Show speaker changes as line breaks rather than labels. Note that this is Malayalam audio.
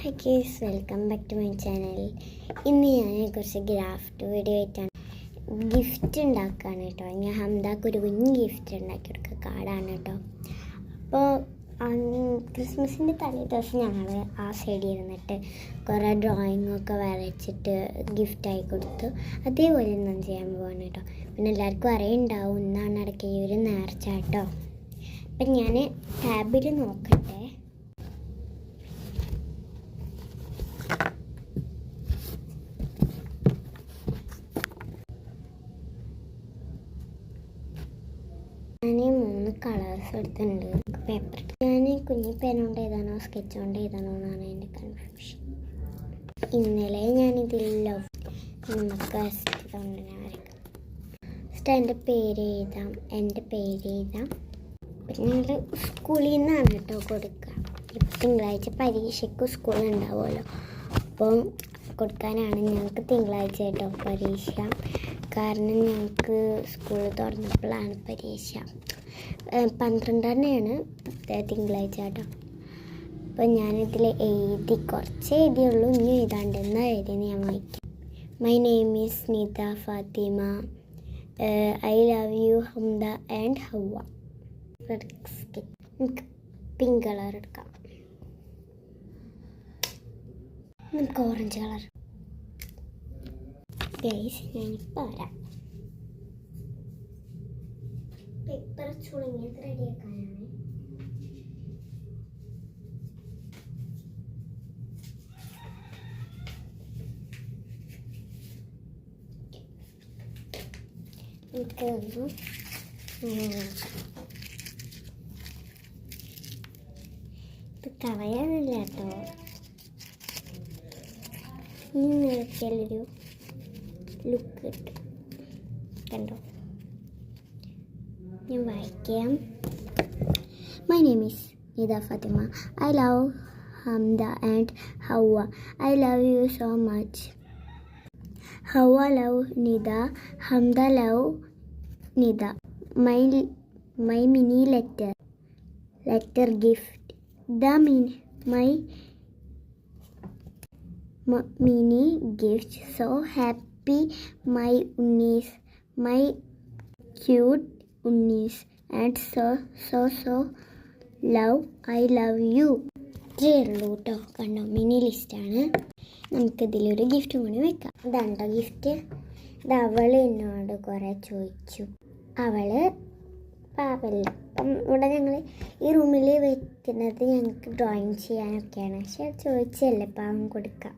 Hi guys, welcome back to my channel. ഇന്ന് ഞാൻ കുറച്ച് ഗ്രാഫ്റ്റ് വീഡിയോ ആയിട്ടാണ് ഗിഫ്റ്റ് ഉണ്ടാക്കുകയാണ് കേട്ടോ. ഞാൻ ഹംദാക്ക് ഒരു കുഞ്ഞ് ഗിഫ്റ്റ് ഉണ്ടാക്കി കൊടുക്കുക, കാർഡാണ് കേട്ടോ. അപ്പോൾ ക്രിസ്മസിൻ്റെ തലേ ദിവസം ഞങ്ങൾ ആ സൈഡിൽ ഇരുന്നിട്ട് കുറേ ഡ്രോയിങ്ങൊക്കെ വരച്ചിട്ട് ഗിഫ്റ്റായി കൊടുത്തു. അതേപോലെ ഒന്നും ചെയ്യാൻ പോവാണ് കേട്ടോ. പിന്നെ എല്ലാവർക്കും അറിയുണ്ടാവും ഇന്നാണ് ഇടയ്ക്ക് ഈ ഒരു നേർച്ച കേട്ടോ. അപ്പം ഞാൻ ടാബിൽ നോക്കട്ടെ. ഞാൻ 3 കളേഴ്സ് എടുത്തിട്ടുണ്ട് പേപ്പർ. ഞാൻ കുഞ്ഞി പേന എഴുതാനോ സ്കെച്ച് കൊണ്ട് എഴുതാനോ എന്നാണ് എൻ്റെ കൺഫ്യൂഷൻ. ഇന്നലെ ഞാനിതിൽ നമുക്ക് ഫസ്റ്റ് എൻ്റെ പേര് എഴുതാം, എൻ്റെ പേര് എഴുതാം. പിന്നെ ഞങ്ങൾ സ്കൂളിൽ നിന്നാണ് കേട്ടോ കൊടുക്കുക. ഇപ്പം തിങ്കളാഴ്ച പരീക്ഷയ്ക്ക് സ്കൂളുണ്ടാവുമല്ലോ, അപ്പോൾ കൊടുക്കാനാണ് ഞങ്ങൾക്ക് തിങ്കളാഴ്ച കേട്ടോ പരീക്ഷ. കാരണം ഞങ്ങൾക്ക് സ്കൂൾ തുറന്നപ്പോഴാണ് പരീക്ഷ. 12-ാണ് തിങ്കളാഴ്ച കേട്ടോ. അപ്പോൾ ഞാനിതിൽ കുറച്ച് എഴുതിയുള്ളൂ, ഇനി എഴുതാണ്ടെന്ന് എഴുതിയെന്ന് ഞാൻ വായിക്കാം. My name is Nitha Fathima. I love you Hamda and Hawwa. നമുക്ക് പിങ്ക് കളർ എടുക്കാം. നമുക്ക് ഓറഞ്ച് കളർ. ഗൈസ്, ഞാനിപ്പോൾ വരാം. പേപ്പർ ചുളുങ്ങിയത് റെഡിയാക്കാനാണ്. ഇത് കളയാനില്ല കേട്ടോ. ഇനി നിറയ്ക്കലൊരു ലുക്ക് കിട്ടും കണ്ടോ. ഞാൻ വായിക്കാം. My name is Nitha Fathima. I love Hamda and Hawwa. I love you so much. Hawwa love Nitha. Hamda love Nitha. My mini letter gift. My mini gift. So happy, my unnies, my cute unnies, and so love. I love you. ഇത്രയേ ഉള്ളൂ കേട്ടോ. കണ്ടോ, മിനി ലിസ്റ്റാണ്. നമുക്കിതിലൊരു ഗിഫ്റ്റ് കൂടി വെക്കാം. ഇതാണ്ടോ ഗിഫ്റ്റ്. ഇത് അവൾ എന്നോട് കുറേ ചോദിച്ചു. അവള് പാവല്ല. അപ്പം ഇവിടെ ഞങ്ങൾ ഈ റൂമിൽ വെക്കുന്നത് ഞങ്ങൾക്ക് ഡ്രോയിങ് ചെയ്യാനൊക്കെയാണ്. പക്ഷെ ചോദിച്ചല്ലേ പാവം കൊടുക്കാം.